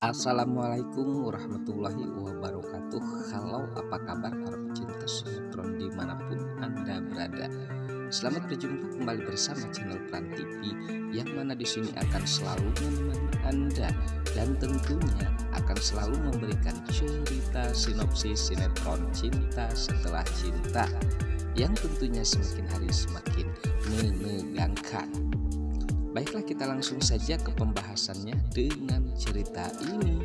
Assalamualaikum warahmatullahi wabarakatuh. Halo, apa kabar para pecinta sinetron dimanapun Anda berada? Selamat berjumpa kembali bersama channel Pran TV, yang mana di sini akan selalu menemani Anda dan tentunya akan selalu memberikan cerita sinopsis sinetron Cinta Setelah Cinta yang tentunya semakin hari semakin menegangkan. Baiklah, kita langsung saja ke pembahasannya dengan cerita ini.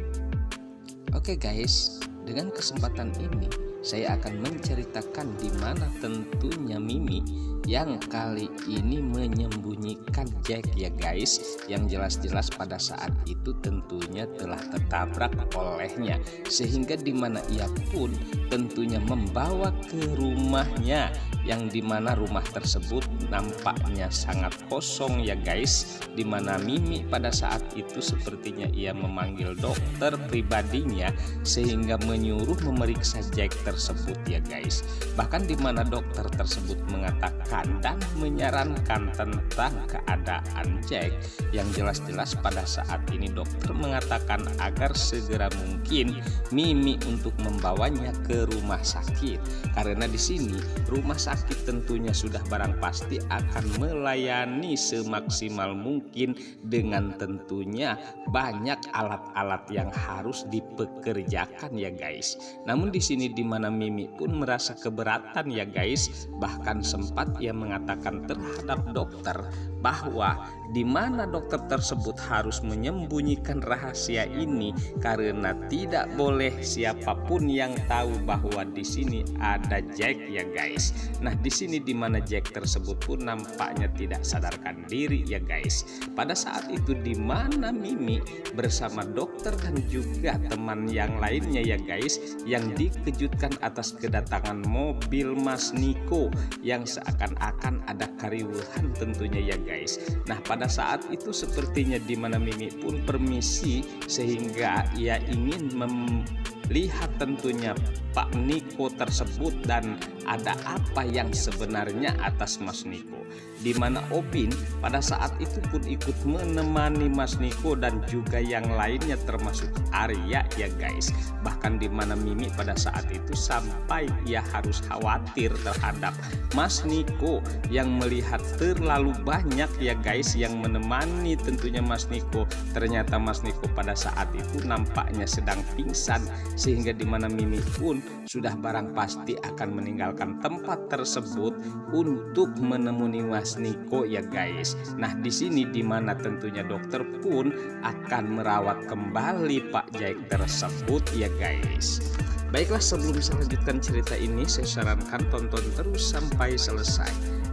Oke guys, dengan kesempatan ini saya akan menceritakan di mana tentunya Mimi yang kali ini menyembunyikan Jack ya guys, yang jelas-jelas pada saat itu tentunya telah tertabrak olehnya, sehingga di mana ia pun tentunya membawa ke rumahnya, yang dimana rumah tersebut nampaknya sangat kosong ya guys, dimana Mimi pada saat itu sepertinya ia memanggil dokter pribadinya sehingga menyuruh memeriksa Jack tersebut ya guys. Bahkan dimana dokter tersebut mengatakan dan menyarankan tentang keadaan Jack, yang jelas-jelas pada saat ini dokter mengatakan agar segera mungkin Mimi untuk membawanya ke rumah sakit, karena di sini rumah sakit tentunya sudah barang pasti akan melayani semaksimal mungkin dengan tentunya banyak alat-alat yang harus dipekerjakan ya guys. Namun di sini dimana Mimi pun merasa keberatan ya guys, bahkan sempat ia mengatakan terhadap dokter bahwa di mana dokter tersebut harus menyembunyikan rahasia ini karena tidak boleh siapapun yang tahu bahwa di sini ada Jack ya guys. Nah, di sini di mana Jack tersebut pun nampaknya tidak sadarkan diri ya guys. Pada saat itu di mana Mimi bersama dokter dan juga teman yang lainnya ya guys, yang dikejutkan atas kedatangan mobil Mas Niko yang seakan-akan ada keriuhan tentunya ya guys. Nah, pada saat itu sepertinya di mana Mimi pun permisi sehingga ia ingin melihat tentunya Pak Niko tersebut dan ada apa yang sebenarnya atas Mas Niko, di mana Opin pada saat itu pun ikut menemani Mas Niko dan juga yang lainnya termasuk Arya ya guys. Bahkan di mana Mimi pada saat itu sampai ia harus khawatir terhadap Mas Niko yang melihat terlalu banyak ya guys yang menemani tentunya Mas Niko. Ternyata Mas Niko pada saat itu nampaknya sedang pingsan, sehingga di mana Mimi pun sudah barang pasti akan meninggalkan tempat tersebut untuk menemui Mas Niko ya guys. Nah, di sini dimana tentunya dokter pun akan merawat kembali Pak Jack tersebut ya guys. Baiklah, sebelum saya lanjutkan cerita ini, saya sarankan tonton terus sampai selesai.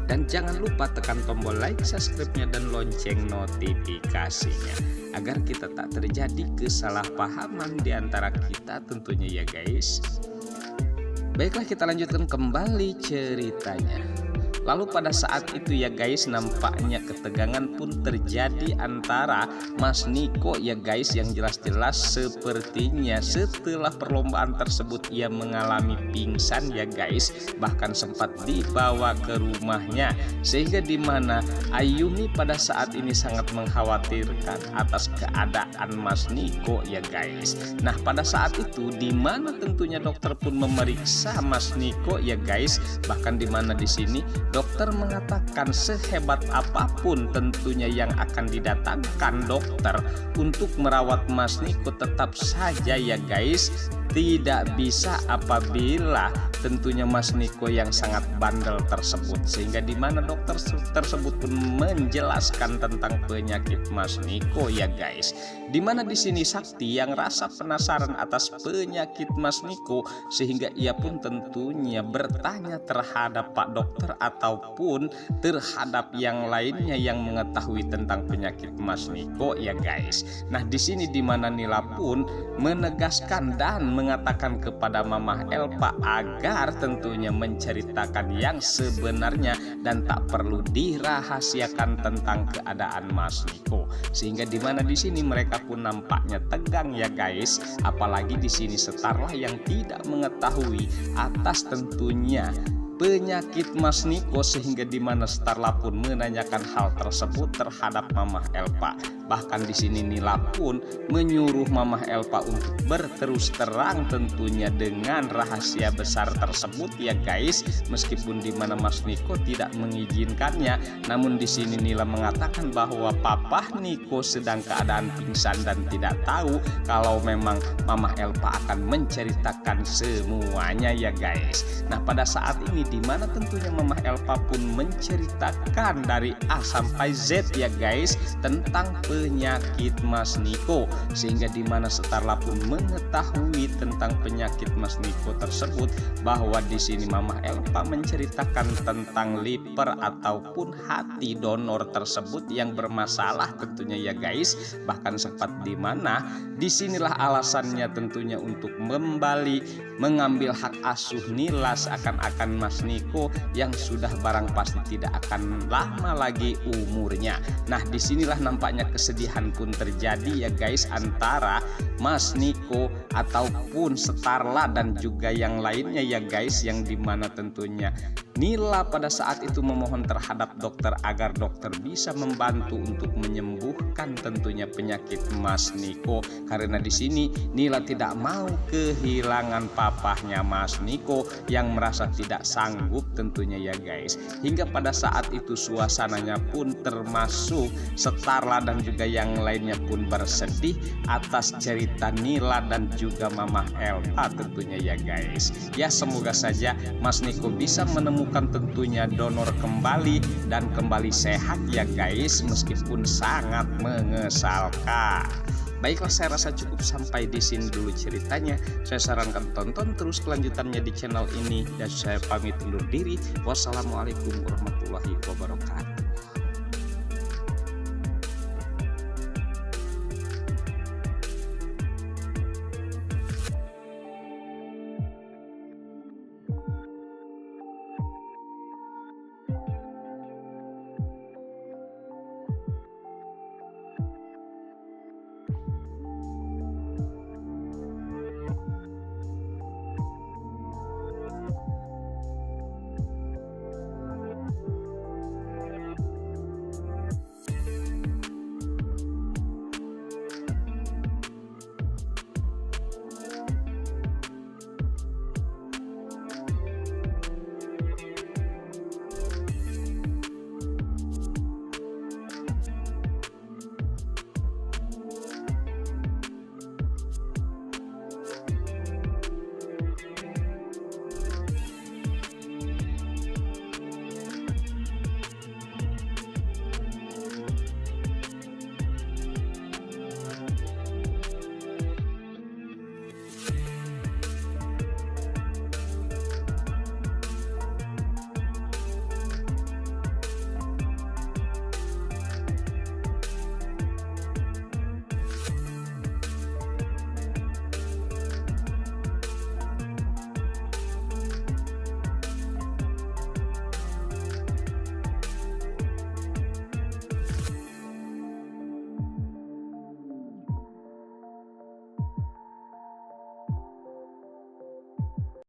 Dan jangan lupa tekan tombol like, subscribe-nya, dan lonceng notifikasinya, agar kita tak terjadi kesalahpahaman di antara kita tentunya ya guys. Baiklah, kita lanjutkan kembali ceritanya. Lalu pada saat itu ya guys, nampaknya ketegangan pun terjadi antara Mas Niko ya guys, yang jelas-jelas sepertinya setelah perlombaan tersebut ia mengalami pingsan ya guys, bahkan sempat dibawa ke rumahnya, sehingga dimana Ayumi pada saat ini sangat mengkhawatirkan atas keadaan Mas Niko ya guys. Nah, pada saat itu dimana tentunya dokter pun memeriksa Mas Niko ya guys, bahkan dimana di sini dokter mengatakan sehebat apapun tentunya yang akan didatangkan dokter untuk merawat Mas Niko, tetap saja ya guys tidak bisa apabila tentunya Mas Niko yang sangat bandel tersebut, sehingga dimana dokter tersebut pun menjelaskan tentang penyakit Mas Niko ya guys. Dimana di sini Sakti yang rasa penasaran atas penyakit Mas Niko, sehingga ia pun tentunya bertanya terhadap Pak Dokter ataupun terhadap yang lainnya yang mengetahui tentang penyakit Mas Niko ya guys. Nah, di sini dimana Nila pun menegaskan dan mengatakan kepada Mama Elpa agar tentunya menceritakan yang sebenarnya dan tak perlu dirahasiakan tentang keadaan Mas Niko, sehingga dimana di sini mereka pun nampaknya tegang ya guys. Apalagi di sini Setarlah yang tidak mengetahui atas tentunya penyakit Mas Niko, sehingga dimana Starla pun menanyakan hal tersebut terhadap Mamah Elpa. Bahkan di sini Nila pun menyuruh Mamah Elpa untuk berterus terang tentunya dengan rahasia besar tersebut ya guys, meskipun dimana Mas Niko tidak mengizinkannya. Namun di sini Nila mengatakan bahwa Papa Niko sedang keadaan pingsan dan tidak tahu kalau memang Mamah Elpa akan menceritakan semuanya ya guys. Nah pada saat ini dimana tentunya Mamah Elpa pun menceritakan dari A sampai Z ya guys tentang penyakit Mas Niko, sehingga dimana Starla pun mengetahui tentang penyakit Mas Niko tersebut, bahwa di sini Mamah Elpa menceritakan tentang liver ataupun hati donor tersebut yang bermasalah tentunya ya guys. Bahkan sempat dimana disinilah alasannya tentunya untuk kembali mengambil hak asuh Nila seakan-akan Mas Niko yang sudah barang pasti tidak akan lama lagi umurnya. Nah disinilah nampaknya kesedihan pun terjadi ya guys antara Mas Niko ataupun Starla dan juga yang lainnya ya guys, yang dimana tentunya Nila pada saat itu memohon terhadap dokter agar dokter bisa membantu untuk menyembuhkan tentunya penyakit Mas Niko, karena di sini Nila tidak mau kehilangan papahnya Mas Niko yang merasa tidak sanggup tentunya ya guys. Hingga pada saat itu suasananya pun termasuk Starla dan juga yang lainnya pun bersedih atas cerita Nila dan juga Mamah Elpa tentunya ya guys. Ya semoga saja Mas Niko bisa menemukan tentunya donor kembali dan kembali sehat ya guys, meskipun sangat mengesalkan. Baiklah, saya rasa cukup sampai di sini dulu ceritanya. Saya sarankan tonton terus kelanjutannya di channel ini dan saya pamit undur diri. Wassalamualaikum warahmatullahi wabarakatuh.